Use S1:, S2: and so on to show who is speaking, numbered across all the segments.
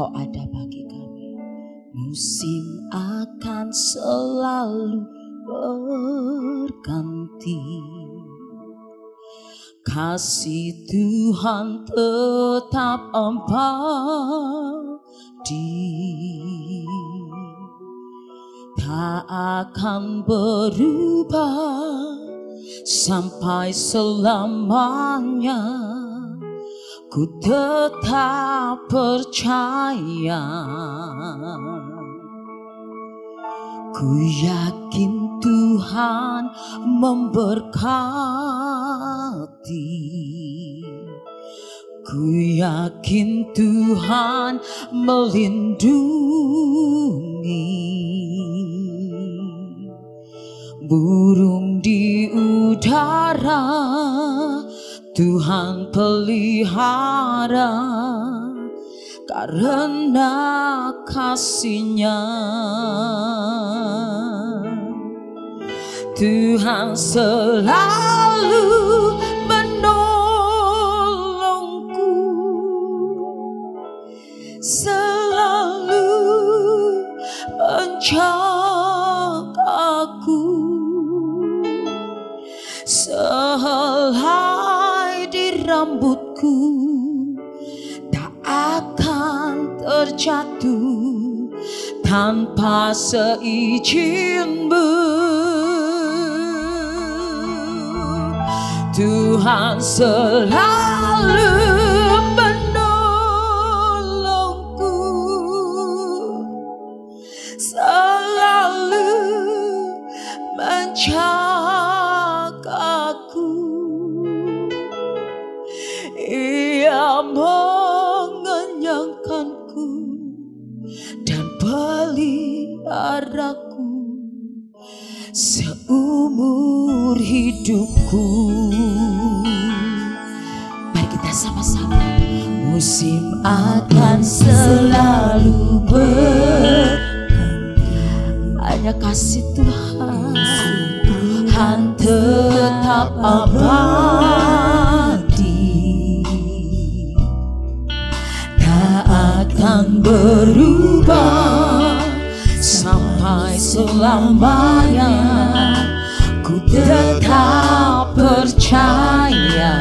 S1: Engkau ada bagi kami. Musim akan selalu berganti, kasih Tuhan tetap abadi, tak akan berubah sampai selamanya. Ku tetap percaya, ku yakin Tuhan memberkati, ku yakin Tuhan melindungi. Burung di udara Tuhan pelihara, karena kasih-Nya. Tuhan selalu menolongku, selalu menjagaku, sehelai di rambutku tak akan terjatuh tanpa seizin-Mu. Tuhan selalu menolongku, selalu menjagaku. Ia mengenyangkanku dan peliharaku seumur hidupku. Mari kita sama-sama. Musim akan selalu berganti, hanya kasih Tuhan tetap abadi, tak akan berubah sampai selamanya. Ku tetap percaya,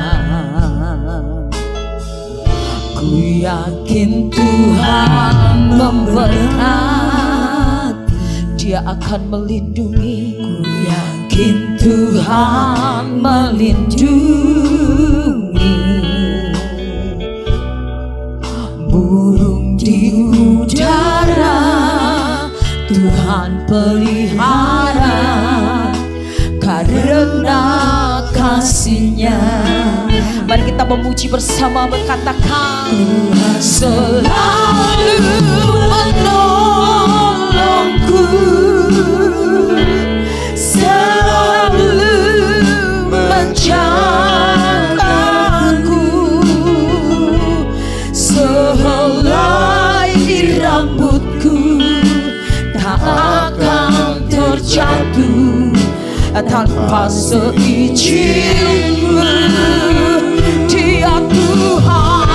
S1: ku yakin Tuhan memberkati, Dia akan melindungi. Ku yakin Tuhan melindungi. Burung di udara Tuhan pelihara, karena kasih-Nya. Mari kita memuji bersama, berkatakan Tuhan selalu menolongku, selalu menjagaku, sehelai di rambutku tak akan terjatuh tanpa seizin-Mu. Dia Tuhan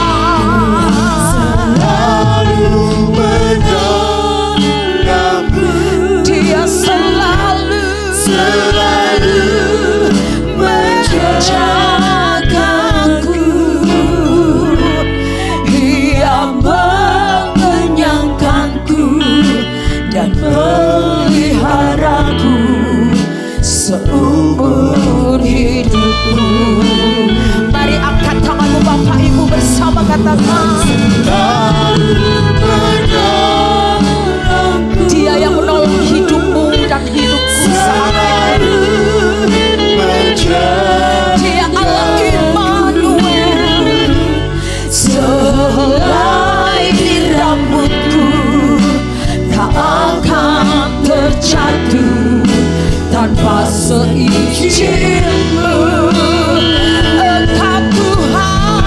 S1: selalu menolongku, Dia selalu menjagaku. Ia mengenyangkanku dan peliharaku seumur hidupku. Mari angkat tanganmu Bapak Ibu bersama, katakan Dia yang menolong hidupmu dan hidupku saat ini. Dia Allah Immanuel, sehelai di rambutku tak akan terjatuh tanpa seizin-Mu. Engkau Tuhan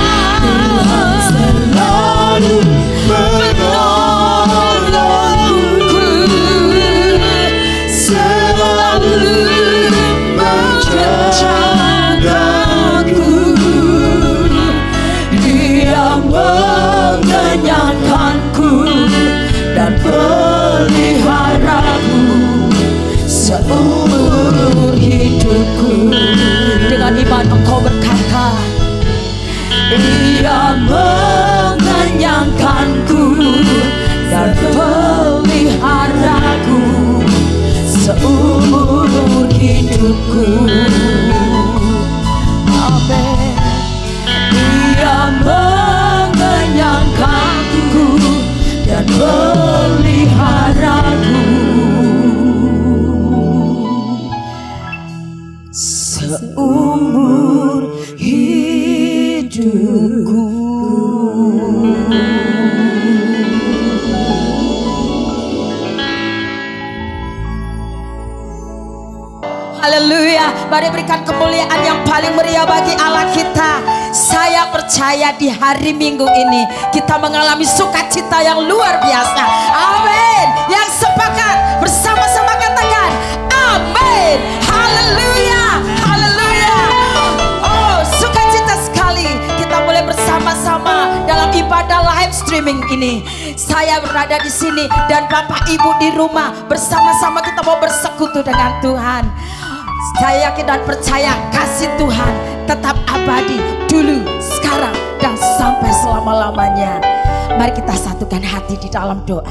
S1: selalu menolongku, selalu menjagaku. Dia mengenyangkanku Dia mengenyangkanku dan peliharaku seumur hidupku. Amin. Dia mengenyangkanku dan peliharaku seumur hidupku. Haleluya. Mari berikan kemuliaan yang paling meriah bagi Allah kita. Saya percaya di hari Minggu ini kita mengalami sukacita yang luar biasa. Amin. Yang sepakat bersama-sama katakan amin. Haleluya. Haleluya. Oh, sukacita sekali kita boleh bersama-sama dalam ibadah live streaming ini. Saya berada di sini dan Bapak Ibu di rumah, bersama-sama kita mau bersekutu dengan Tuhan. Saya yakin dan percaya kasih Tuhan tetap abadi dulu, sekarang, dan sampai selama-lamanya. Mari kita satukan hati di dalam doa.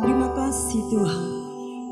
S2: Terima kasih Tuhan.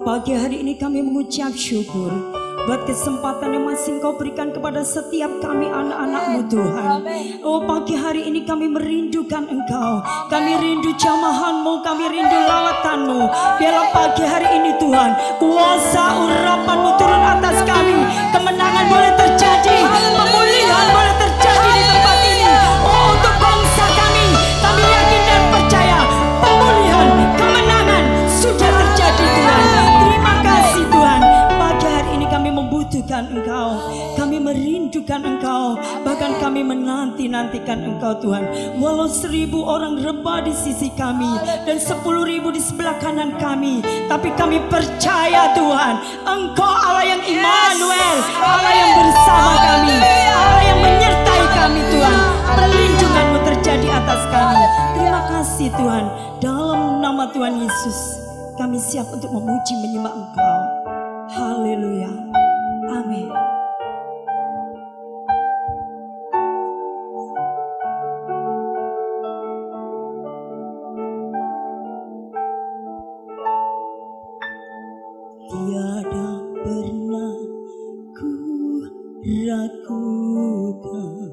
S2: Pagi hari ini kami mengucap syukur buat kesempatan yang masih Engkau berikan kepada setiap kami anak-anak-Mu Tuhan. Oh, pagi hari ini kami merindukan Engkau. Kami rindu jamahan-Mu, kami rindu lawatan-Mu. Biarlah pagi hari ini Tuhan, kuasa urapan-Mu turun atas kami. Kemenangan boleh terjadi, pemulihan boleh terjadi di tempat ini. Oh, untuk bangsa kami, kami yakin dan percaya pemulihan, kemenangan sudah terjadi Tuhan. Terima kasih Tuhan. Pagi hari ini kami membutuhkan Engkau, kami merindukan Engkau, bahkan kami menanti-nantikan Engkau Tuhan. Walau 1000 orang rebah di sisi kami dan 10.000 di sebelah kanan kami, tapi kami percaya Tuhan, Engkau Allah yang Immanuel, Allah yang bersama kami, Allah yang menyertai kami Tuhan. Perlindungan-Mu terjadi atas kami. Terima kasih Tuhan. Dalam nama Tuhan Yesus kami siap untuk memuji menyembah Engkau. Haleluya. Amin. Tiada pernah ku ragukan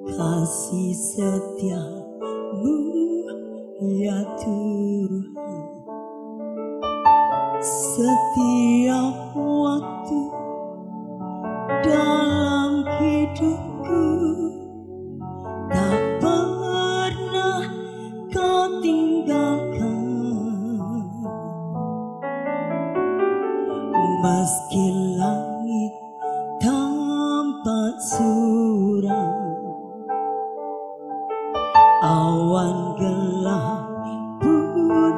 S2: kasih setia-Mu ya Tuhan. Setiap waktu dalam hidupku tak pernah Kau tinggalkan. Meski langit tampak suram, awan gelap pun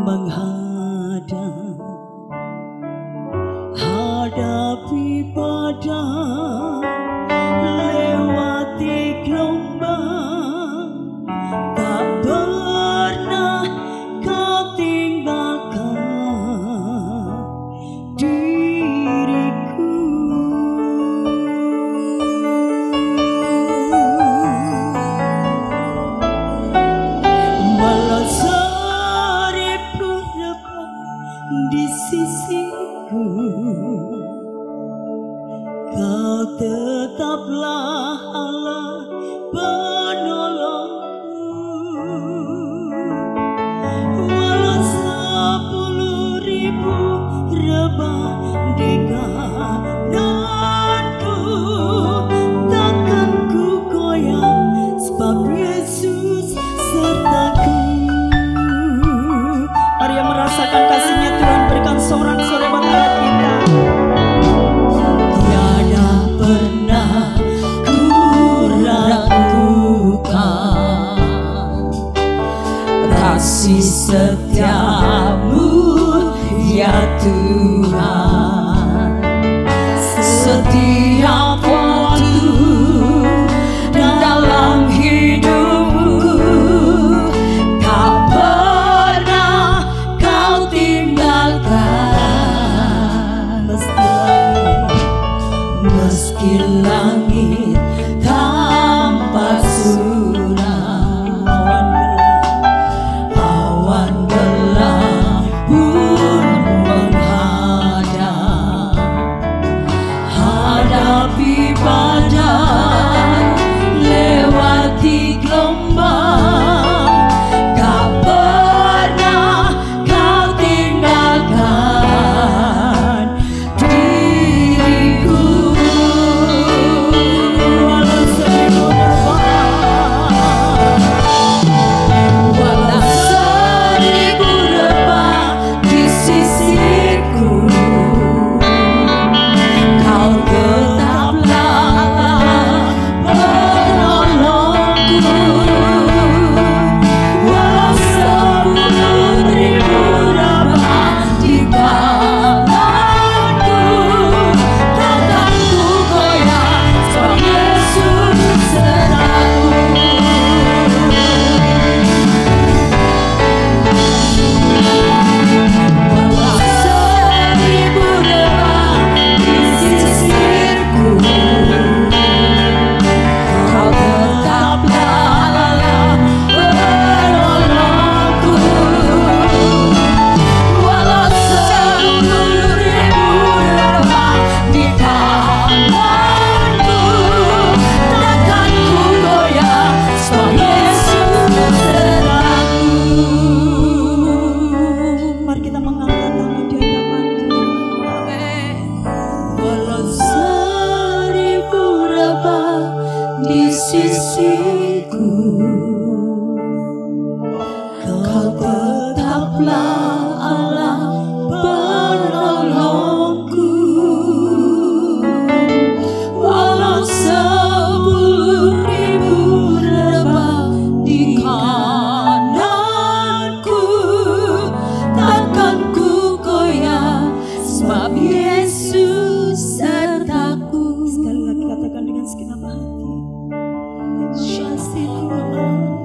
S2: menghadang, hadapi badai, lewati gelombang, tak pernah Kau tinggalkan diriku. Walau 1000 rebah di sisiku, Kau tetaplah Allah penolongku. Walau 10.000 rebah di kananku, takkan ku goyang, sebab Yesus sertaku. Mari yang merasakan kasih-Nya Tuhan, berikan sorak-sorai buat Allah kita. Tiada pernah ku sisiku, Kau tetaplah Allah penolongku. Walau 10.000 rebah di kananku, takkan ku goyah, sebab Yesus sertaku. Sekali lagi katakan dengan segenap hati. Syasiku.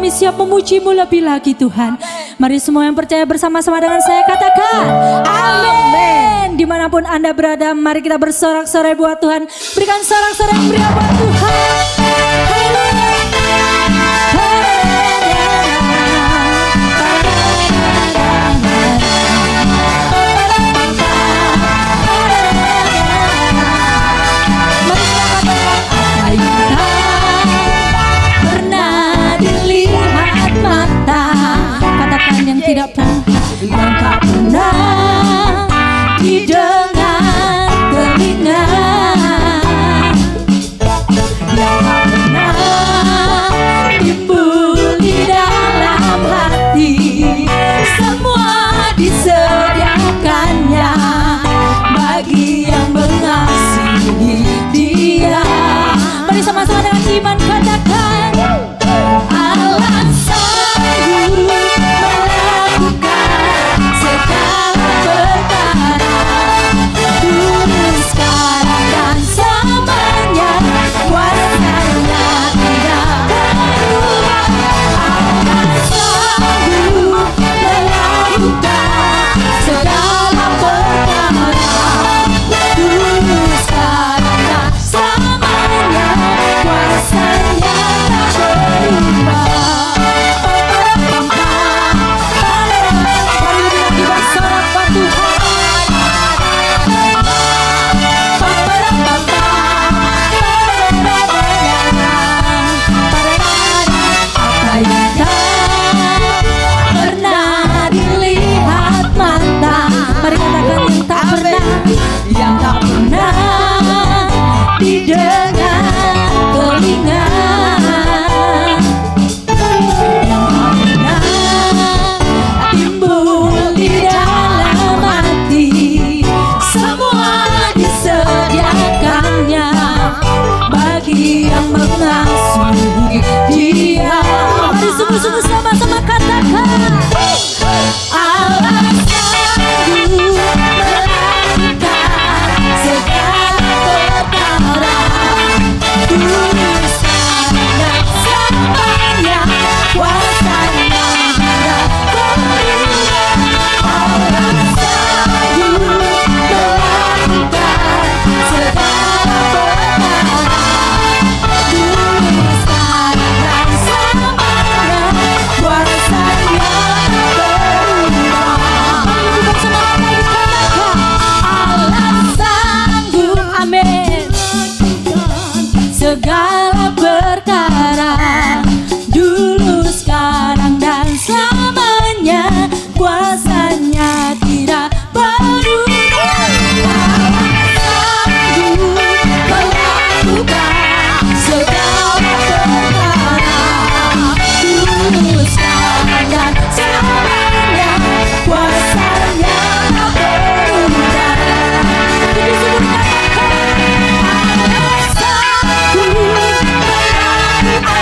S2: kami siap memuji-Mu lebih lagi Tuhan. Mari semua yang percaya bersama-sama dengan saya katakan amin. Dimanapun Anda berada, mari kita bersorak-sorai buat Tuhan. Berikan sorak-sorai yang meriah buat Tuhan.
S1: Tidak pernah, yang tak pernah didengar telinga, yang tak pernah timbul di dalam hati, semua disediakannya bagi yang mengasihi Dia. Mari sama-sama dengan iman katakan Allah sanggup segala perkara, dulu sekarang dan selamanya, kuasanya tidak berubah. Allah sanggup melakukan segala perkara, dulu sekarang dan selamanya, kuasanya tak berubah. Yang tak pernah didengar telinga, yang tak pernah timbul di dalam hati, semua disediakannya bagi yang mengasihi Dia. Mari sungguh-sungguh sama-sama katakan Allah sanggup segala perkara, dulu sekarang dan selamanya, kuasanya tidak berubah. Allah sanggup melakukan segala perkara, dulu sekarang dan selamanya, kuasanya tak berubah. Amin. Segala perkara,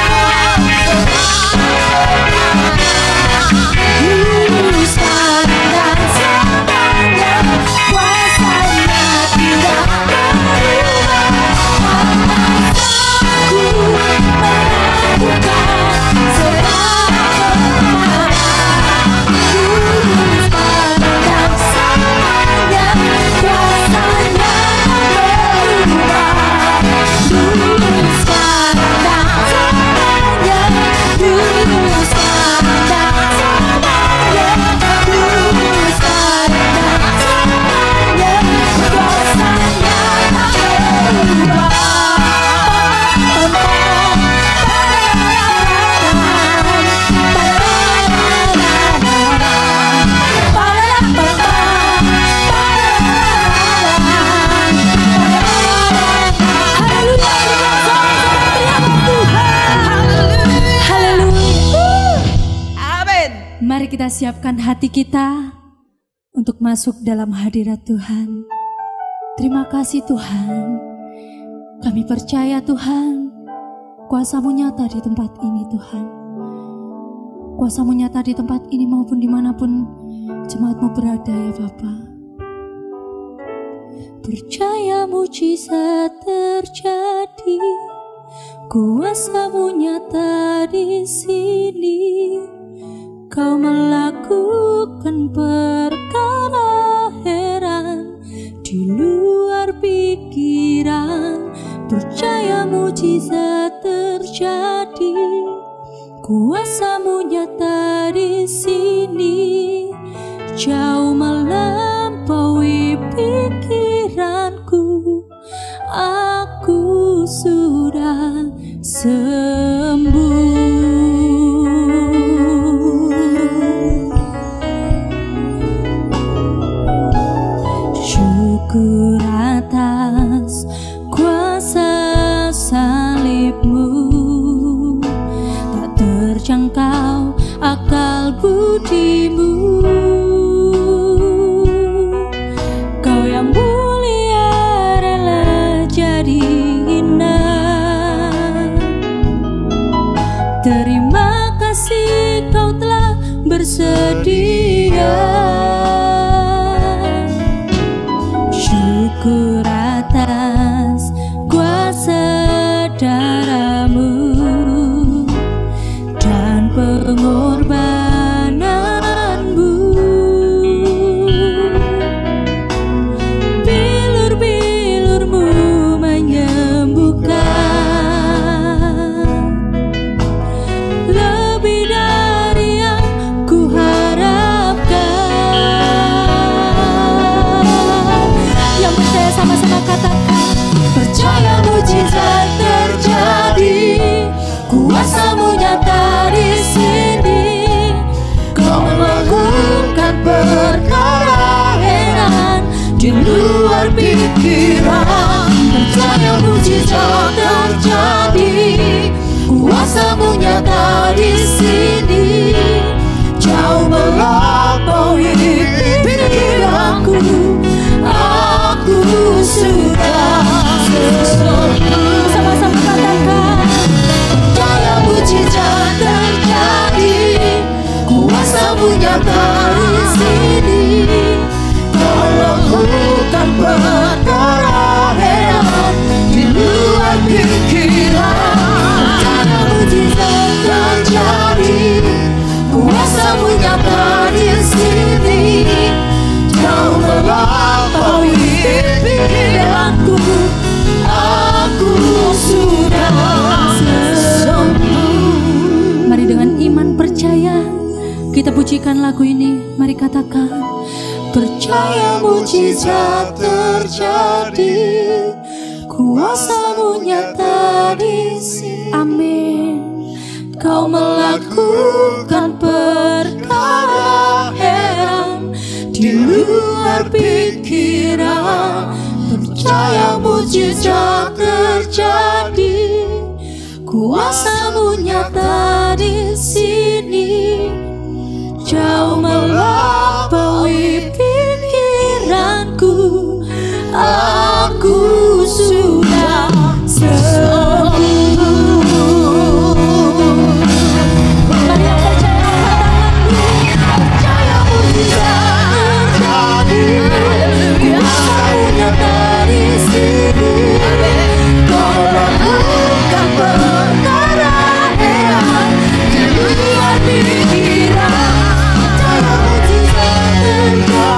S1: dulu sekarang dan selamanya, kuasanya tidak berubah. Sanggup melakukan segala perkara, dulu sekarang dan selamanya, kuasanya tak berubah. Mari kita siapkan hati kita untuk masuk dalam hadirat Tuhan. Terima kasih Tuhan. Kami percaya Tuhan, kuasa-Mu nyata di tempat ini Tuhan. Kuasa-Mu nyata di tempat ini maupun dimanapun jemaat-Mu berada ya Bapa. Percaya mujizat terjadi, kuasa-Mu nyata di sini.
S2: percaya mujizat terjadi, kuasa-Mu nyata di sini, jauh melampaui pikiranku. Aku sudah sembuh. Syukur atas kuasa salib-Mu, tak terjangkau akal budi-Mu. Kau yang mulia rela jadi hina. Terima kasih Kau telah bersedia. Syukur atas kuasa darah-Mu dan pengorbanan-Mu. Bilur-bilur-Mu menyembuhkan, lebih dari yang ku harapkan. Yang percaya sama-sama katakan, percaya mujizat terjadi, kuasa-Mu nyata di sini, Kau melakukan perkara heran di luar pikiran. Percaya mujizat terjadi, kuasa-Mu nyata di sini, jauh melampaui pikiranku. Aku sudah sembuh. Sama-sama katakan, percaya mujizat terjadi, kuasa-Mu nyata di sini, Kau lakukan perkara heran di luar pikiran. Percaya mujizat terjadi, kuasa-Mu nyata di sini, jauh melampaui pikiranku. Aku sudah sembuh. Mari dengan iman percaya kita pujikan lagu ini. Mari katakan, percaya mujizat terjadi, kuasa-Mu nyata di sini. Amin. Kau melakukan perkara heran di luar pikiran. Percaya mujizat terjadi, kuasa-Mu nyata di sini, jauh melampaui pikiranku. Aku sudah sembuh. Mari yang percaya angkat tanganmu. Percaya mujizat terjadi, kuasa-Mu nyata di sini, Kau lakukan perkara heran di luar pikiran. Percaya mujizat terjadi,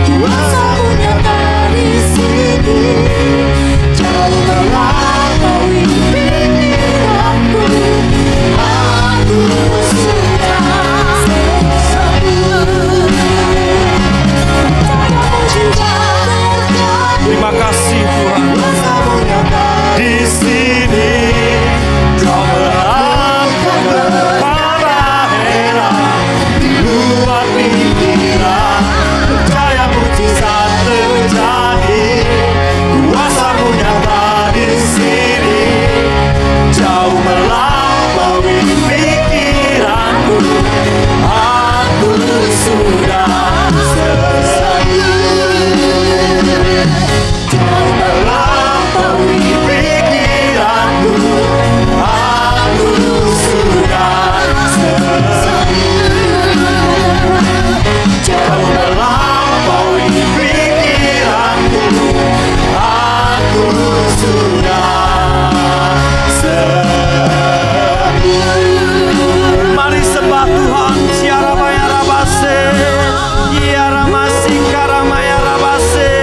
S2: kuasa-Mu nyata di sini, jauh melampaui pikiranku. Aku sudah sembuh. Percaya mujizat terjadi.
S3: Terima kasih Tuhan. Di sini Kau melakukan perkara heran di luar pikiran. Percaya mujizat terjadi, kuasa-Mu nyata di sini, jauh melampaui pikiranku. Aku sudah sembuh. Jauh melampaui pikiranku. Aku sudah sembuh. Jauh melampaui pikiranku. Aku sudah sembuh. Mari sembah Tuhan. Siaramaya rabase, Yaramasi karamaya rabase.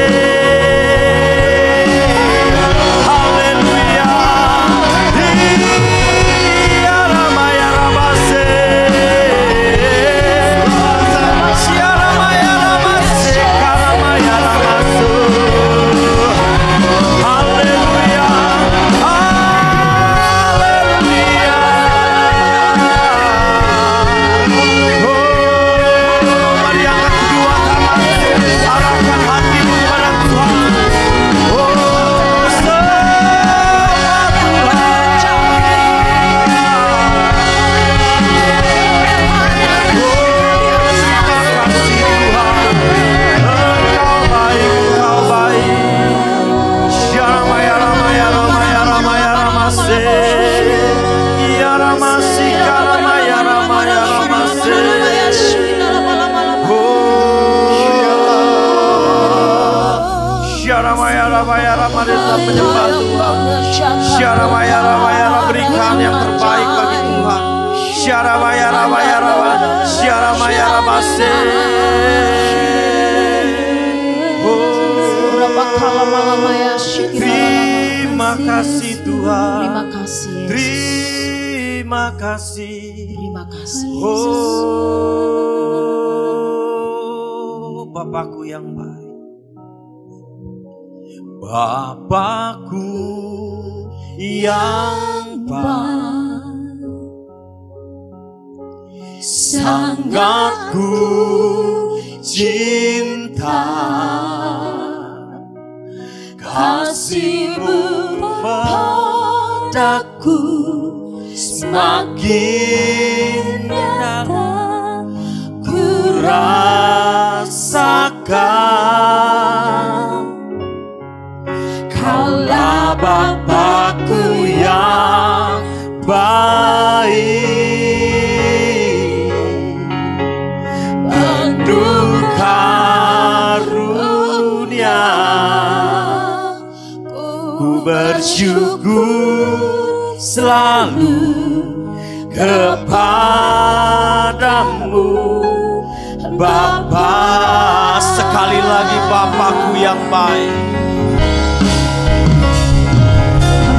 S3: Tuhan. Syarabayara berikan yang terbaik bagi Tuhan. Syarabayara Syarabayara base. Terima kasih Tuhan.
S1: Terima kasih Yesus.
S3: Terima kasih.
S1: Terima kasih Yesus.
S3: Oh, Bapakku yang baik. Bapakku yang baik, sangat ku cinta. Kasih-Mu padaku semakin nyata ku rasakan. Kaulah Bapakku yang baik, penuh karunia. Ku bersyukur selalu kepadamu, Bapa. Sekali lagi, Bapakku yang baik.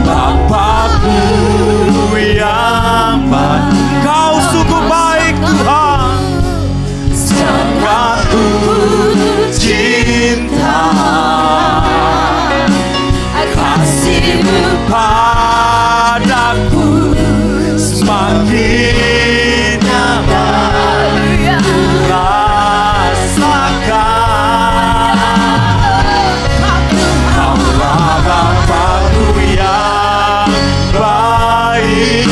S3: Bapakku yang baik, Kau sungguh baik Tuhan, sangat ku cinta. Kasih-Mu padaku semakin nyata rasakan. Kaulah Bapakku yang baik,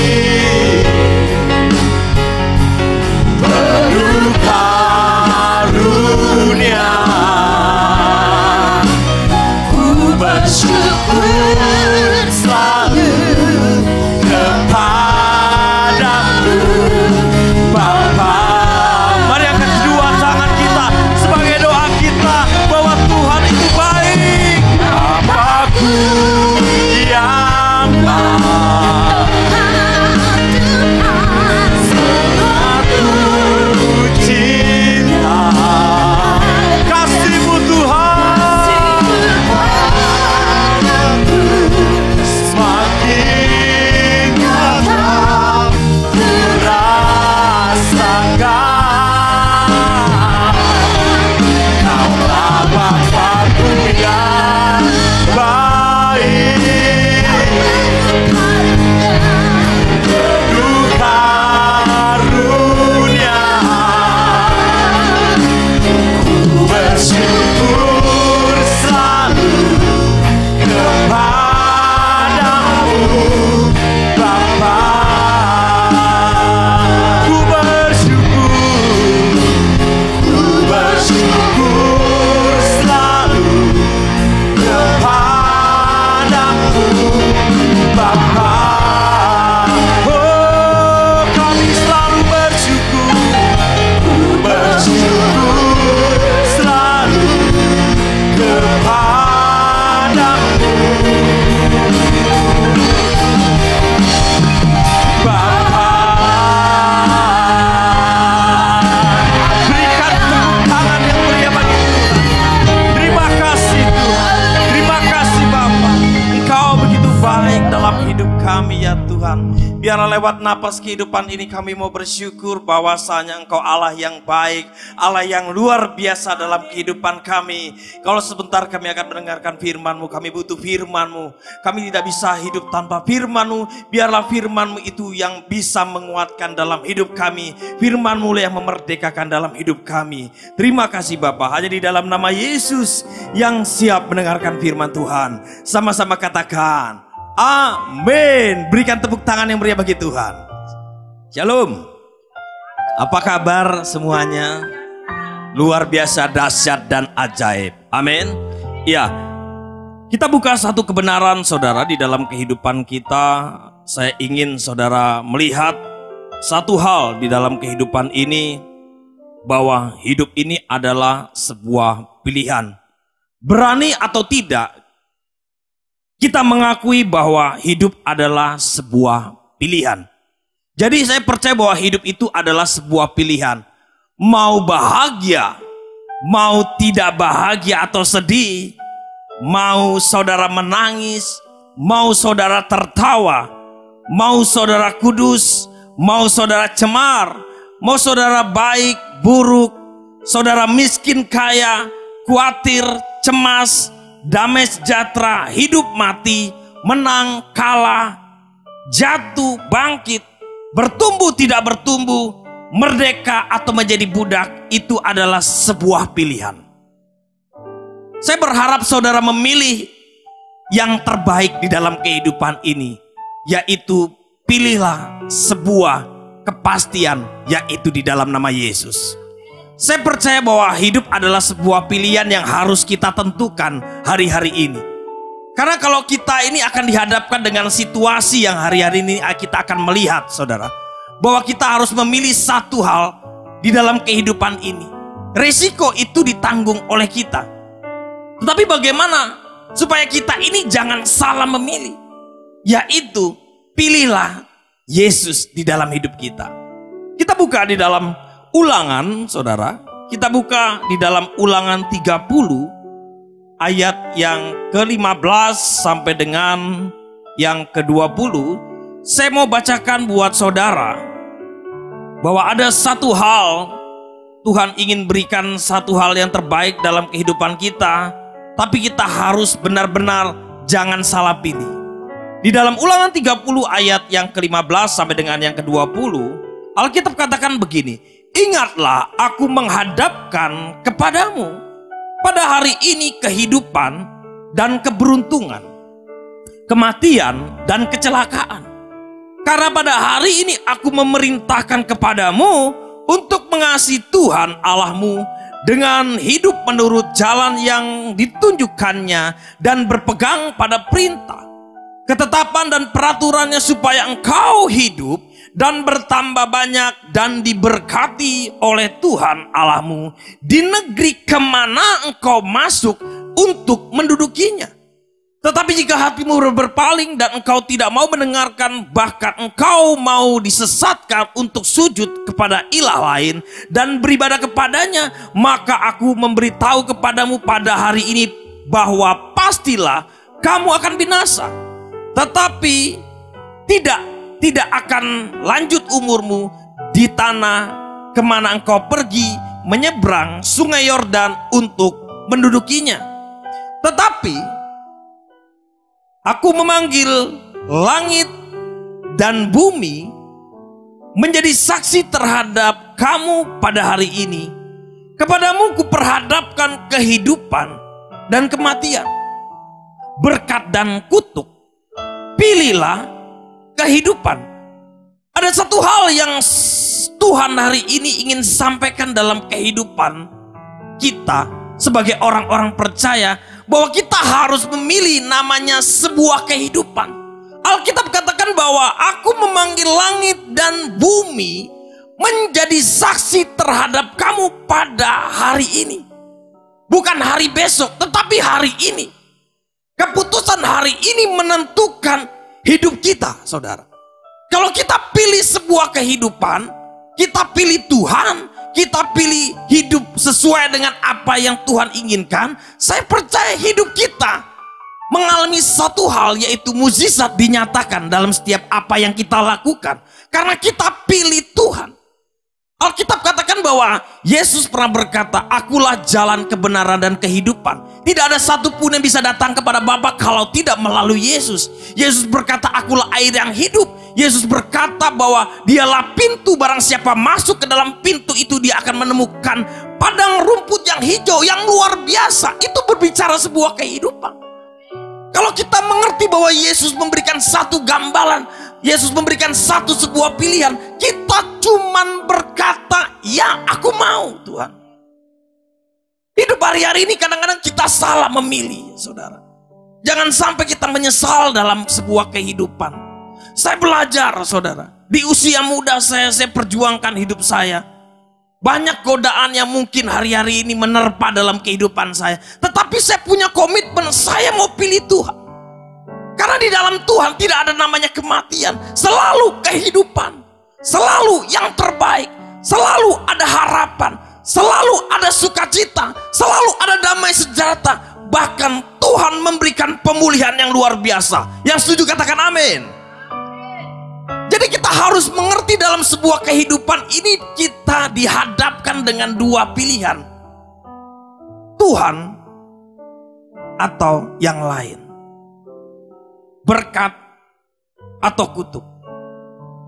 S3: penuh karunia. Ku bersyukur selalu kepadamu, Bapa. Mari angkat kedua tangan kita sebagai doa kita bahwa Tuhan itu baik. Bapakku yang baik, sangat ku cinta. Kasih-Mu Tuhan semakin nyata ku rasakan. Kaulah Bapakku yang baik, penuh karunia. Ku bersyukur selalu kepadamu, Bapa. Ku bersyukur selalu kepadamu, Bapa. Oh, kami selalu bersyukur. Ku bersyukur selalu kepadamu, Bapa. Berikan tepuk tangan yang meriah bagi Tuhan. Terima kasih Tuhan. Terima kasih Bapa. Engkau begitu baik dalam hidup kami ya Tuhan. Biarlah lewat napas kehidupan ini kami mau bersyukur bahwasanya Engkau Allah yang baik, Allah yang luar biasa dalam kehidupan kami. Kalau sebentar kami akan mendengarkan firman-Mu, kami butuh firman-Mu. Kami tidak bisa hidup tanpa firman-Mu. Biarlah firman-Mu itu yang bisa menguatkan dalam hidup kami. Firman-Mu yang memerdekakan dalam hidup kami. Terima kasih Bapa. Hanya di dalam nama Yesus yang siap mendengarkan firman Tuhan. Sama-sama katakan amin. Berikan tepuk tangan yang meriah bagi Tuhan. Shalom. Apa kabar semuanya? Luar biasa, dahsyat dan ajaib. Amin. Ya, kita buka satu kebenaran saudara di dalam kehidupan kita. Saya ingin saudara melihat satu hal di dalam kehidupan ini, bahwa hidup ini adalah sebuah pilihan. Berani atau tidak, kita mengakui bahwa hidup adalah sebuah pilihan. Jadi saya percaya bahwa hidup itu adalah sebuah pilihan. Mau bahagia, mau tidak bahagia atau sedih, mau saudara menangis, mau saudara tertawa, mau saudara kudus, mau saudara cemar, mau saudara baik, buruk, saudara miskin, kaya, khawatir, cemas, damai sejahtera, hidup mati, menang, kalah, jatuh, bangkit, bertumbuh, tidak bertumbuh, merdeka atau menjadi budak, itu adalah sebuah pilihan. Saya berharap saudara memilih yang terbaik di dalam kehidupan ini, yaitu pilihlah sebuah kepastian, yaitu di dalam nama Yesus. Saya percaya bahwa hidup adalah sebuah pilihan yang harus kita tentukan hari-hari ini. Karena kalau kita ini akan dihadapkan dengan situasi yang hari-hari ini kita akan melihat, saudara, bahwa kita harus memilih satu hal di dalam kehidupan ini. Risiko itu ditanggung oleh kita. Tetapi bagaimana supaya kita ini jangan salah memilih? Yaitu pilihlah Yesus di dalam hidup kita. Kita buka di dalam Ulangan, saudara. Kita buka di dalam Ulangan 30 ayat yang ke-15 sampai dengan yang ke-20. Saya mau bacakan buat saudara bahwa ada satu hal, Tuhan ingin berikan satu hal yang terbaik dalam kehidupan kita, tapi kita harus benar-benar jangan salah pilih. Di dalam Ulangan 30 ayat yang ke-15 sampai dengan yang ke-20, Alkitab katakan begini, ingatlah aku menghadapkan kepadamu pada hari ini kehidupan dan keberuntungan, kematian dan kecelakaan. Karena pada hari ini aku memerintahkan kepadamu untuk mengasihi Tuhan Allahmu dengan hidup menurut jalan yang ditunjukkannya dan berpegang pada perintah, ketetapan dan peraturannya supaya engkau hidup dan bertambah banyak dan diberkati oleh Tuhan Allahmu di negeri kemana engkau masuk untuk mendudukinya. Tetapi jika hatimu berpaling dan engkau tidak mau mendengarkan, bahkan engkau mau disesatkan untuk sujud kepada ilah lain dan beribadah kepadanya, maka aku memberitahu kepadamu pada hari ini bahwa pastilah kamu akan binasa. Tetapi tidak akan lanjut umurmu di tanah kemana engkau pergi menyeberang sungai Yordan untuk mendudukinya. Tetapi aku memanggil langit dan bumi menjadi saksi terhadap kamu pada hari ini. Kepadamu kuperhadapkan kehidupan dan kematian, berkat dan kutuk. Pilihlah kehidupan. Ada satu hal yang Tuhan hari ini ingin sampaikan dalam kehidupan kita sebagai orang-orang percaya, bahwa kita harus memilih namanya sebuah kehidupan. Alkitab katakan bahwa aku memanggil langit dan bumi menjadi saksi terhadap kamu pada hari ini. Bukan hari besok, tetapi hari ini. Keputusan hari ini menentukan hidup kita, saudara. Kalau kita pilih sebuah kehidupan, kita pilih Tuhan, kita pilih hidup sesuai dengan apa yang Tuhan inginkan, saya percaya hidup kita mengalami satu hal, yaitu mukjizat dinyatakan dalam setiap apa yang kita lakukan. Karena kita pilih Tuhan. Alkitab katakan bahwa Yesus pernah berkata, akulah jalan kebenaran dan kehidupan. Tidak ada satupun yang bisa datang kepada Bapa kalau tidak melalui Yesus. Yesus berkata, akulah air yang hidup. Yesus berkata bahwa dialah pintu, barang siapa masuk ke dalam pintu itu dia akan menemukan padang rumput yang hijau yang luar biasa. Itu berbicara sebuah kehidupan. Kalau kita mengerti bahwa Yesus memberikan satu gambaran, Yesus memberikan sebuah pilihan, kita cuman berkata, ya aku mau Tuhan. Hidup hari-hari ini kadang-kadang kita salah memilih, saudara. Jangan sampai kita menyesal dalam sebuah kehidupan. Saya belajar, saudara. Di usia muda saya perjuangkan hidup saya. Banyak godaan yang mungkin hari-hari ini menerpa dalam kehidupan saya. Tetapi saya punya komitmen, saya mau pilih Tuhan. Karena di dalam Tuhan tidak ada namanya kematian. Selalu kehidupan. Selalu yang terbaik. Selalu ada harapan. Selalu ada sukacita. Selalu ada damai sejahtera. Bahkan Tuhan memberikan pemulihan yang luar biasa. Yang setuju katakan amin. Jadi kita harus mengerti dalam sebuah kehidupan ini kita dihadapkan dengan dua pilihan. Tuhan atau yang lain. Berkat atau kutuk.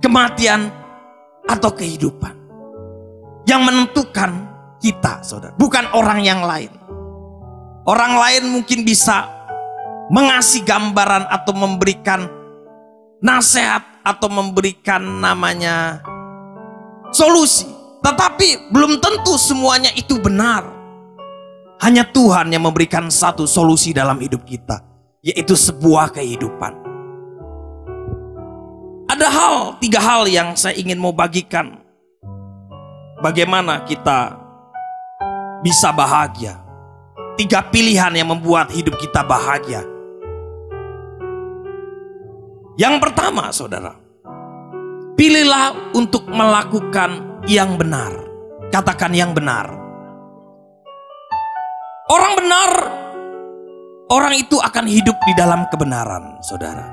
S3: Kematian atau kehidupan. Yang menentukan kita, saudara. Bukan orang yang lain. Orang lain mungkin bisa mengasih gambaran atau memberikan nasihat atau memberikan namanya solusi. Tetapi belum tentu semuanya itu benar. Hanya Tuhan yang memberikan satu solusi dalam hidup kita, yaitu sebuah kehidupan. Ada tiga hal yang saya ingin mau bagikan. Bagaimana kita bisa bahagia. 3 pilihan yang membuat hidup kita bahagia. Yang pertama, saudara, pilihlah untuk melakukan yang benar. Katakan yang benar. Orang benar, orang itu akan hidup di dalam kebenaran, saudara.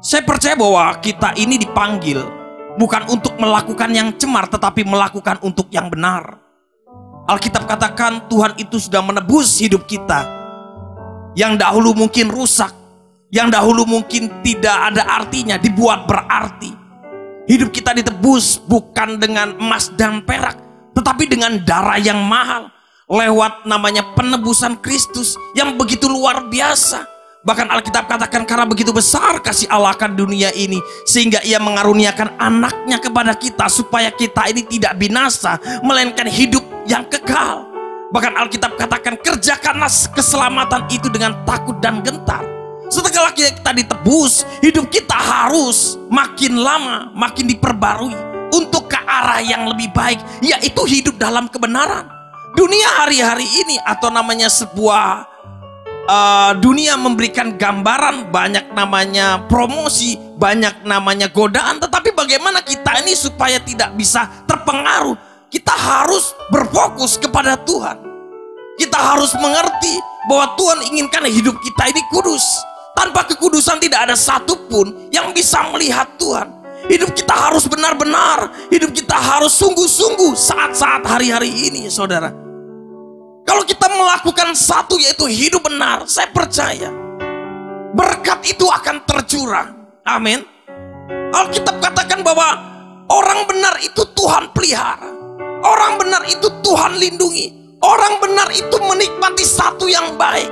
S3: Saya percaya bahwa kita ini dipanggil bukan untuk melakukan yang cemar, tetapi melakukan untuk yang benar. Alkitab katakan Tuhan itu sudah menebus hidup kita. Yang dahulu mungkin rusak, yang dahulu mungkin tidak ada artinya, dibuat berarti. Hidup kita ditebus bukan dengan emas dan perak, tetapi dengan darah yang mahal. Lewat namanya penebusan Kristus yang begitu luar biasa. Bahkan Alkitab katakan karena begitu besar kasih Allah akan dunia ini, sehingga ia mengaruniakan anaknya kepada kita, supaya kita ini tidak binasa, melainkan hidup yang kekal. Bahkan Alkitab katakan kerjakanlah keselamatan itu dengan takut dan gentar. Setelah kita ditebus, hidup kita harus makin lama makin diperbarui untuk ke arah yang lebih baik, yaitu hidup dalam kebenaran. Dunia hari-hari ini atau namanya sebuah dunia memberikan gambaran, banyak namanya promosi, banyak namanya godaan. Tetapi bagaimana kita ini supaya tidak bisa terpengaruh? Kita harus berfokus kepada Tuhan. Kita harus mengerti bahwa Tuhan inginkan hidup kita ini kudus. Tanpa kekudusan tidak ada satupun yang bisa melihat Tuhan. Hidup kita harus benar-benar, hidup kita harus sungguh-sungguh saat-saat hari-hari ini, saudara. Kalau kita melakukan satu, yaitu hidup benar, saya percaya berkat itu akan tercurah. Amin. Alkitab katakan bahwa orang benar itu Tuhan pelihara. Orang benar itu Tuhan lindungi. Orang benar itu menikmati satu yang baik.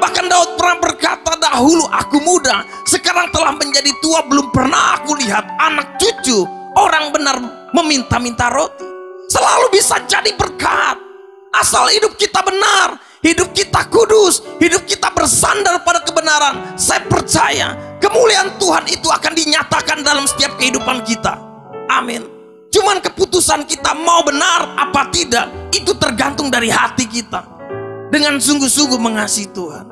S3: Bahkan Daud pernah berkata, dahulu aku muda, sekarang telah menjadi tua, belum pernah aku lihat anak cucu orang benar meminta-minta roti. Selalu bisa jadi berkat. Asal hidup kita benar, hidup kita kudus, hidup kita bersandar pada kebenaran. Saya percaya kemuliaan Tuhan itu akan dinyatakan dalam setiap kehidupan kita. Amin. Cuman keputusan kita mau benar apa tidak, itu tergantung dari hati kita. Dengan sungguh-sungguh mengasihi Tuhan.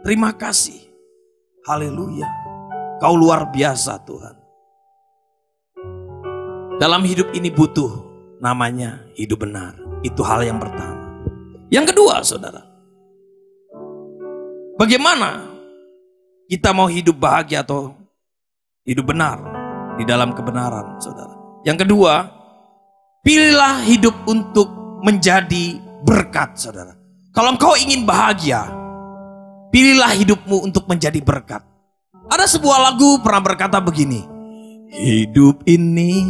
S3: Terima kasih. Haleluya. Kau luar biasa Tuhan. Dalam hidup ini butuh namanya hidup benar. Itu hal yang pertama. Yang kedua, saudara, bagaimana kita mau hidup bahagia atau hidup benar di dalam kebenaran, saudara? Yang kedua, pilihlah hidup untuk menjadi berkat, saudara. Kalau engkau ingin bahagia, pilihlah hidupmu untuk menjadi berkat. Ada sebuah lagu pernah berkata begini, hidup ini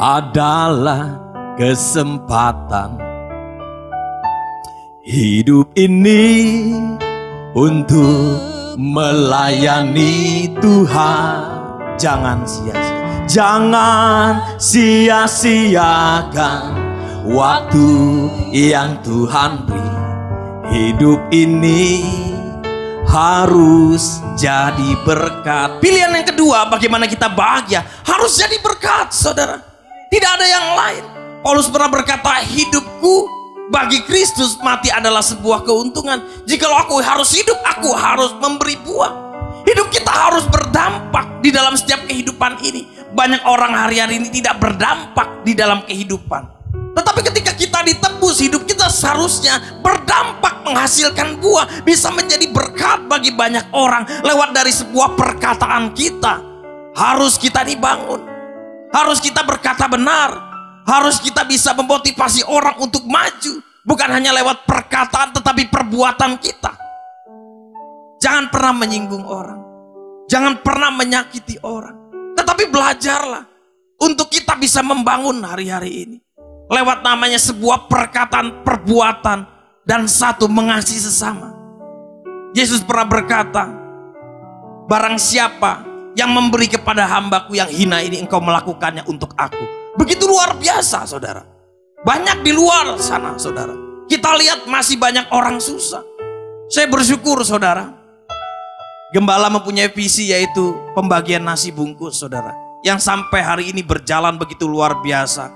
S3: adalah kesempatan, hidup ini untuk melayani Tuhan. Jangan sia-sia, jangan sia-siakan waktu yang Tuhan beri. Hidup ini harus jadi berkat. Pilihan yang kedua, bagaimana kita bahagia, harus jadi berkat, saudara. Tidak ada yang lain. Paulus pernah berkata, hidupku Bagi Kristus mati adalah sebuah keuntungan. Jikalau aku harus hidup, aku harus memberi buah. Hidup kita harus berdampak di dalam setiap kehidupan ini. Banyak orang hari-hari ini tidak berdampak di dalam kehidupan. Tetapi ketika kita ditebus, hidup kita seharusnya berdampak, menghasilkan buah, bisa menjadi berkat bagi banyak orang lewat dari sebuah perkataan kita. Harus kita dibangun, harus kita berkata benar, harus kita bisa memotivasi orang untuk maju, bukan hanya lewat perkataan tetapi perbuatan kita. Jangan pernah menyinggung orang, jangan pernah menyakiti orang, tetapi belajarlah untuk kita bisa membangun hari-hari ini lewat namanya sebuah perkataan, perbuatan, dan satu, mengasihi sesama. Yesus pernah berkata, barang siapa yang memberi kepada hambaku yang hina ini, engkau melakukannya untuk aku. Begitu luar biasa, saudara. Banyak di luar sana, saudara. Kita lihat masih banyak orang susah. Saya bersyukur, saudara. Gembala mempunyai visi, yaitu pembagian nasi bungkus, saudara, yang sampai hari ini berjalan begitu luar biasa.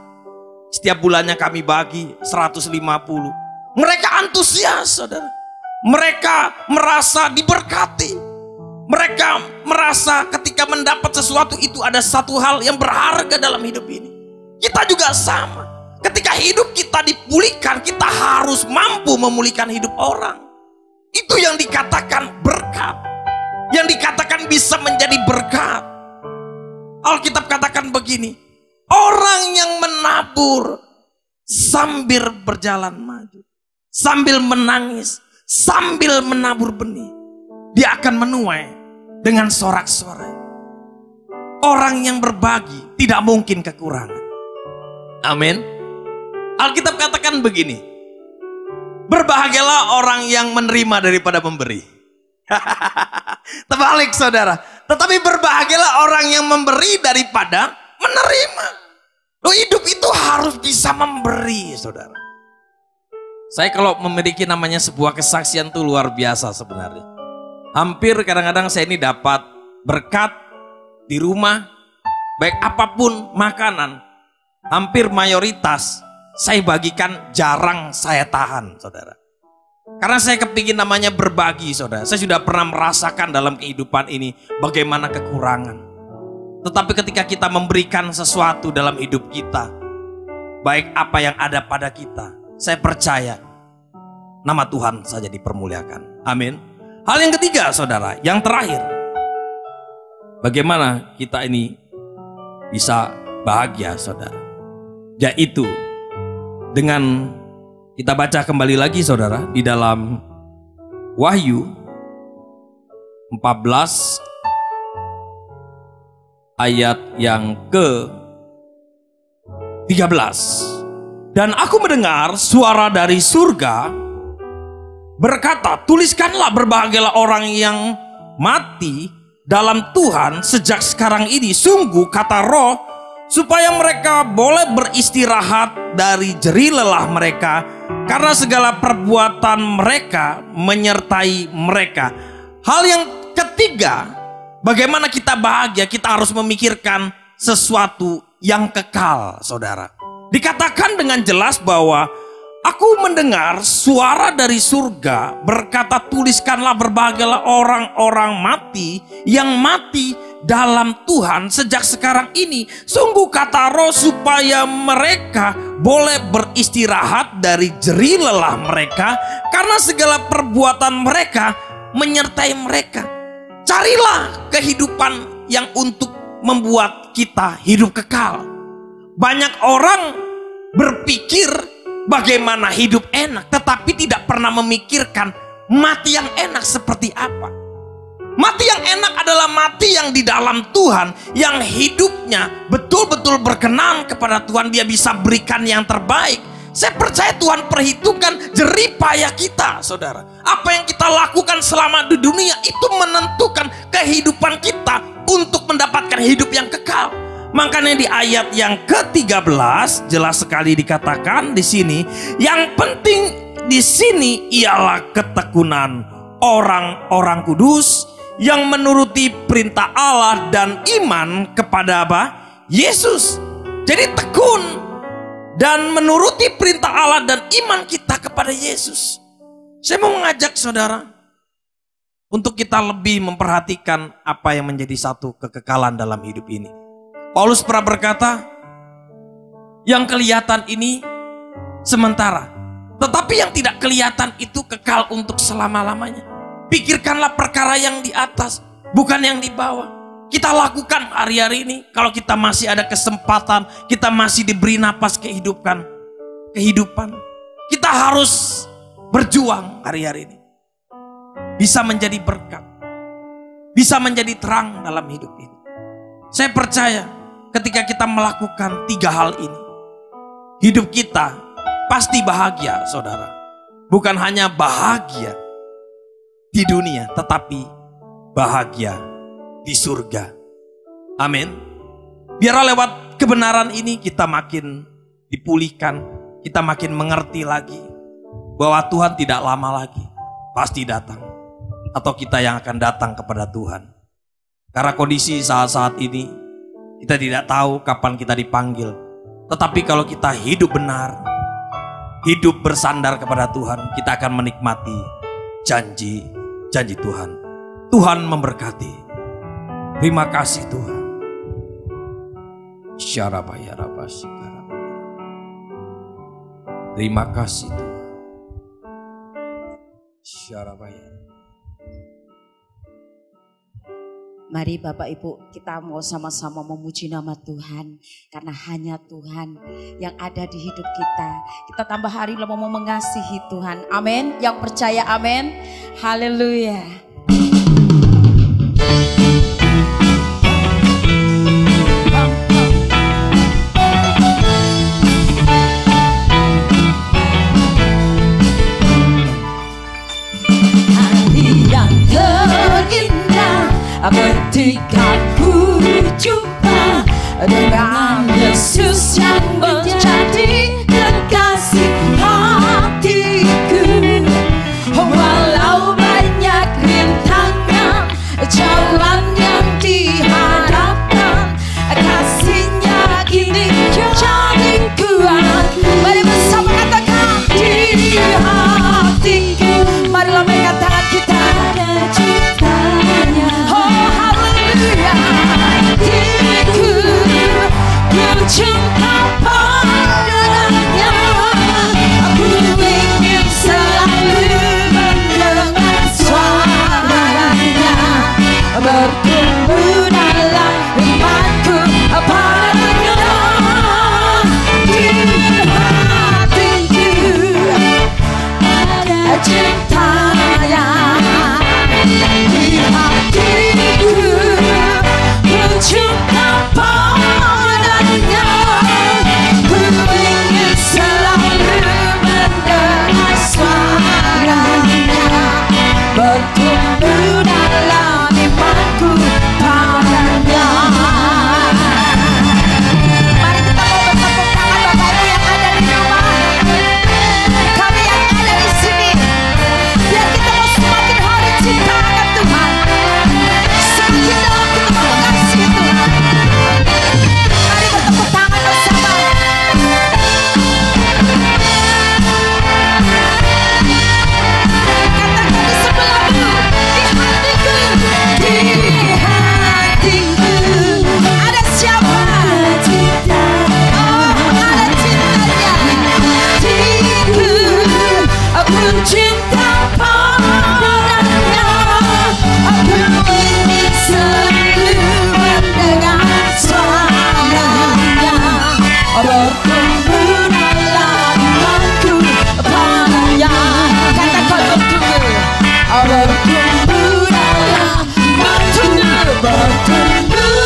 S3: Setiap bulannya kami bagi 150. Mereka antusias, saudara. Mereka merasa diberkati. Mereka merasa ketika mendapat sesuatu itu ada satu hal yang berharga dalam hidup ini. Kita juga sama. Ketika hidup kita dipulihkan, kita harus mampu memulihkan hidup orang. Itu yang dikatakan berkat, yang dikatakan bisa menjadi berkat. Alkitab katakan begini, orang yang menabur sambil berjalan maju, sambil menangis, sambil menabur benih, dia akan menuai dengan sorak-sorai. Orang yang berbagi tidak mungkin kekurangan. Amin. Alkitab katakan begini, berbahagialah orang yang menerima daripada memberi. Terbalik, saudara. Tetapi berbahagialah orang yang memberi daripada menerima. Loh, hidup itu harus bisa memberi, saudara. Saya kalau memiliki namanya sebuah kesaksian tuh luar biasa sebenarnya. Hampir kadang-kadang saya ini dapat berkat di rumah, baik apapun makanan, hampir mayoritas saya bagikan, jarang saya tahan, saudara. Karena saya kepingin namanya berbagi, saudara. Saya sudah pernah merasakan dalam kehidupan ini bagaimana kekurangan. Tetapi ketika kita memberikan sesuatu dalam hidup kita, baik apa yang ada pada kita, saya percaya nama Tuhan saja dipermuliakan. Amin. Hal yang ketiga, saudara, yang terakhir, bagaimana kita ini bisa bahagia, saudara, yaitu dengan kita baca kembali lagi, saudara, di dalam Wahyu 14 ayat yang ke-13. Dan aku mendengar suara dari surga berkata, tuliskanlah, berbahagialah orang yang mati dalam Tuhan sejak sekarang ini. Sungguh, kata Roh, supaya mereka boleh beristirahat dari jerih lelah mereka, karena segala perbuatan mereka menyertai mereka. Hal yang ketiga, bagaimana kita bahagia, kita harus memikirkan sesuatu yang kekal, saudara. Dikatakan dengan jelas bahwa aku mendengar suara dari surga berkata, tuliskanlah, berbahagialah orang-orang mati yang mati dalam Tuhan sejak sekarang ini. Sungguh, kata Roh, supaya mereka boleh beristirahat dari jerih lelah mereka, karena segala perbuatan mereka menyertai mereka. Carilah kehidupan yang untuk membuat kita hidup kekal. Banyak orang berpikir bagaimana hidup enak, tetapi tidak pernah memikirkan mati yang enak seperti apa. Mati yang enak adalah mati yang di dalam Tuhan, yang hidupnya betul-betul berkenan kepada Tuhan. Dia bisa berikan yang terbaik. Saya percaya Tuhan perhitungkan jerih payah kita, saudara. Apa yang kita lakukan selama di dunia itu menentukan kehidupan kita untuk mendapatkan hidup yang kekal. Makanya di ayat yang ke-13 jelas sekali dikatakan di sini, yang penting di sini ialah ketekunan orang-orang kudus yang menuruti perintah Allah dan iman kepada apa? Yesus. Jadi tekun dan menuruti perintah Allah dan iman kita kepada Yesus. Saya mau mengajak saudara untuk kita lebih memperhatikan apa yang menjadi satu kekekalan dalam hidup ini. Paulus pernah berkata, yang kelihatan ini sementara, tetapi yang tidak kelihatan itu kekal untuk selama-lamanya. Pikirkanlah perkara yang di atas, bukan yang di bawah. Kita lakukan hari-hari ini, kalau kita masih ada kesempatan, kita masih diberi napas kehidupan. Kita harus berjuang hari-hari ini. Bisa menjadi berkat, bisa menjadi terang dalam hidup ini. Saya percaya ketika kita melakukan 3 hal ini, hidup kita pasti bahagia, saudara. Bukan hanya bahagia di dunia, tetapi bahagia di surga. Amin. Biarlah lewat kebenaran ini kita makin dipulihkan, kita makin mengerti lagi bahwa Tuhan tidak lama lagi pasti datang, atau kita yang akan datang kepada Tuhan. Karena kondisi saat-saat ini kita tidak tahu kapan kita dipanggil. Tetapi kalau kita hidup benar, hidup bersandar kepada Tuhan, kita akan menikmati janji Tuhan. Tuhan memberkati. Terima kasih Tuhan. Terima kasih Tuhan.
S1: Mari Bapak Ibu, kita mau sama-sama memuji nama Tuhan. Karena hanya Tuhan yang ada di hidup kita. Kita tambah hari mau mengasihi Tuhan. Amin. Yang percaya amin. Haleluya. Hari yang terindah ketika ku jumpa dengan Yesus yang menjadi kekasih hatiku. Walau banyak rintangan jalan yang dihadapkan, kasih-Nya kini jadi kuat. Mari bersama katakan di hatiku. Marilah mengangkat tangan kita. Cinta padanya, aku ingin selalu mendengar suaranya, bertumbuh dalam imanku padanya. Di hatiku ada cintanya, di hatiku ku cinta padanya. Ku ingin selalu mendengar suaranya, bertumbuh dalam imanku padanya. Mari kita mau bertepuk tangan Bapak Ibu yang ada di rumah, kami yang ada di sini. Biar kita mau semakin hari cinta akan Tuhan, semakin dalam kita mau mengasihi Tuhan. Mari bertepuk tangan bersama. Katakan di sebelahmu, di hatiku ada siapa? Oh, ada cintanya. Hatiku, aku cinta padanya. Aku ingin selalu mendengar suaranya, bertumbuh dalam imanku padanya. Katakan bertumbuh, bertumbuh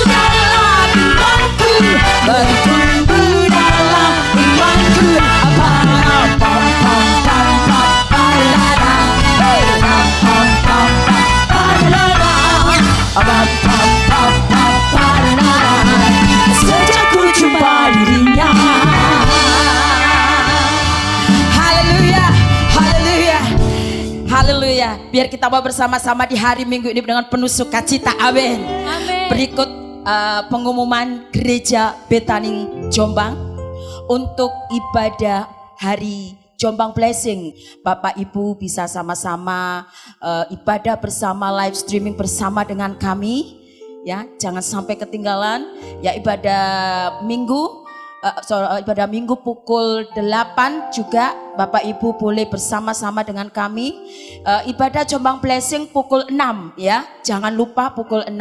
S1: dalam imanku, bertumbuh dalam imanku, bertumbuh dalam imanku. Sejak ku jumpa dirinya. Haleluya, haleluya, haleluya. Biar kita mau bersama-sama di hari Minggu ini dengan penuh sukacita. Amin. Berikut pengumuman gereja Bethany Jombang. untuk ibadah hari Jombang Blessing. Bapak Ibu bisa sama-sama ibadah bersama, live streaming bersama dengan kami. Ya, jangan sampai ketinggalan. Ya, ibadah minggu pukul 8 juga Bapak Ibu boleh bersama-sama dengan kami. Ibadah Jombang Blessing pukul 6 ya. Jangan lupa pukul 6.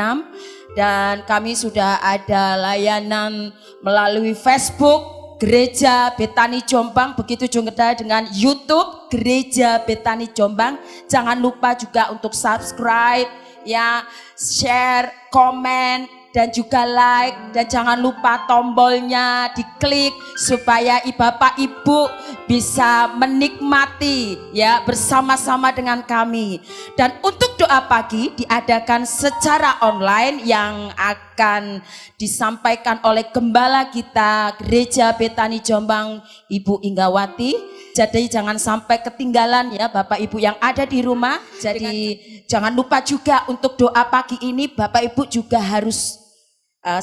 S1: Dan kami sudah ada layanan melalui Facebook Gereja Betani Jombang, begitu juga dengan YouTube Gereja Betani Jombang. Jangan lupa juga untuk subscribe ya, share, komen, dan juga like, dan jangan lupa tombolnya diklik supaya Bapak Ibu bisa menikmati ya bersama-sama dengan kami. Dan untuk doa pagi diadakan secara online yang akan disampaikan oleh gembala kita Gereja Betani Jombang, Ibu Inggawati. Jadi jangan sampai ketinggalan ya Bapak Ibu yang ada di rumah. Jadi jangan lupa juga untuk doa pagi ini Bapak Ibu juga harus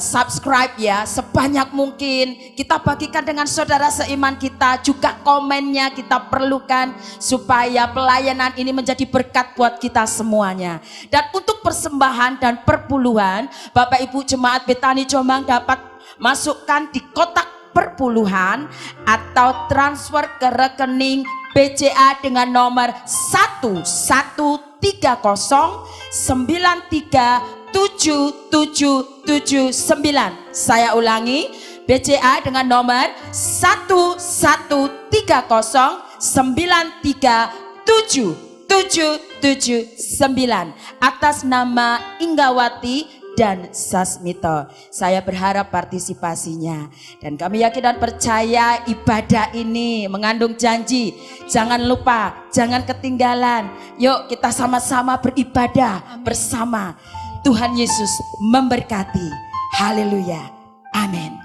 S1: subscribe ya sebanyak mungkin. Kita bagikan dengan saudara seiman kita, juga komennya kita perlukan supaya pelayanan ini menjadi berkat buat kita semuanya. Dan untuk persembahan dan perpuluhan, Bapak Ibu Jemaat Betani Jombang dapat masukkan di kotak perpuluhan atau transfer ke rekening BCA dengan nomor 1130937779. Saya ulangi, BCA dengan nomor 1130937779 atas nama Inggawati dan Sasmito. Saya berharap partisipasinya, dan kami yakin dan percaya ibadah ini mengandung janji. Jangan lupa, jangan ketinggalan. Yuk kita sama-sama beribadah bersama. Tuhan Yesus memberkati. Haleluya. Amin.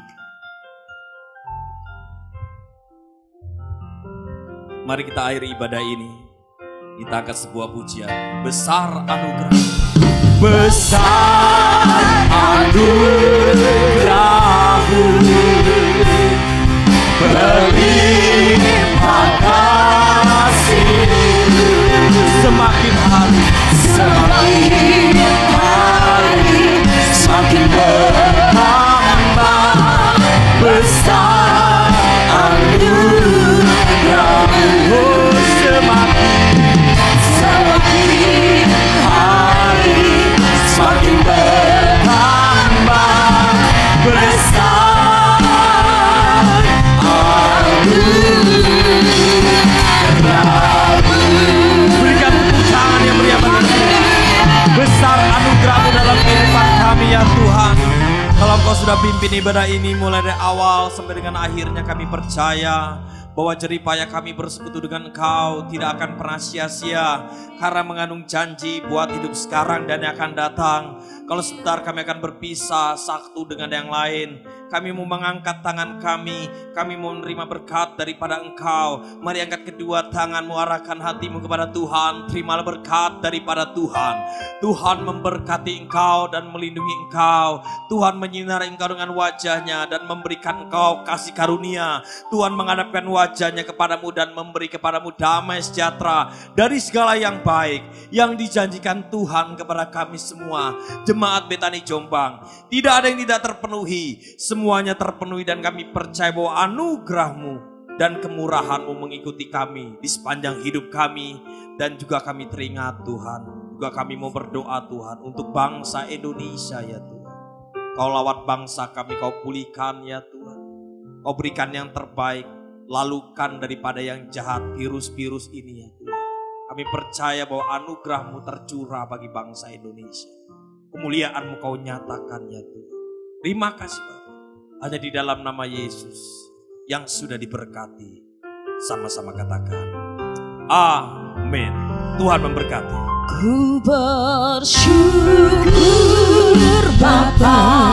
S3: Mari kita akhiri ibadah ini. Kita angkat sebuah pujian. Besar anugerah. Besar anugerah-Mu, berlimpah kasih-Mu, semakin hari semakin bertambah. Besar anugerah-Mu, semakin hari semakin bertambah. Besar anugerah-Mu. Berikan tepuk tangan yang meriah bagi Tuhan. Besar anugerah-Mu dalam kehidupan kami ya Tuhan. Kalau Engkau sudah pimpin ibadah ini mulai dari awal sampai dengan akhirnya, kami percaya bahwa jeripaya kami bersekutu dengan Engkau tidak akan pernah sia-sia, karena mengandung janji buat hidup sekarang dan yang akan datang. Kalau sebentar kami akan berpisah satu dengan yang lain, kami mau mengangkat tangan kami mau menerima berkat daripada Engkau. Mari angkat kedua tanganmu, arahkan hatimu kepada Tuhan. Terimalah berkat daripada Tuhan. Tuhan memberkati engkau dan melindungi engkau. Tuhan menyinari engkau dengan wajahnya dan memberikan engkau kasih karunia. Tuhan menghadapkan wajahnya kepadamu dan memberi kepadamu damai sejahtera dari segala yang baik yang dijanjikan Tuhan kepada kami semua. Jemaat Betani Jombang, tidak ada yang tidak terpenuhi, semuanya terpenuhi, dan kami percaya bahwa anugerah-Mu dan kemurahan-Mu mengikuti kami di sepanjang hidup kami. Dan juga kami teringat Tuhan, juga kami mau berdoa Tuhan untuk bangsa Indonesia ya Tuhan. Kau lawat bangsa kami, Kau pulihkan ya Tuhan. Kau berikan yang terbaik, lalukan daripada yang jahat, virus-virus ini ya Tuhan. Kami percaya bahwa anugerah-Mu tercurah bagi bangsa Indonesia. Kemuliaan-Mu Kau nyatakan ya Tuhan. Terima kasih Bapak. Hanya di dalam nama Yesus yang sudah diberkati. Sama-sama katakan amin. Tuhan memberkati.
S1: Ku bersyukur Bapa.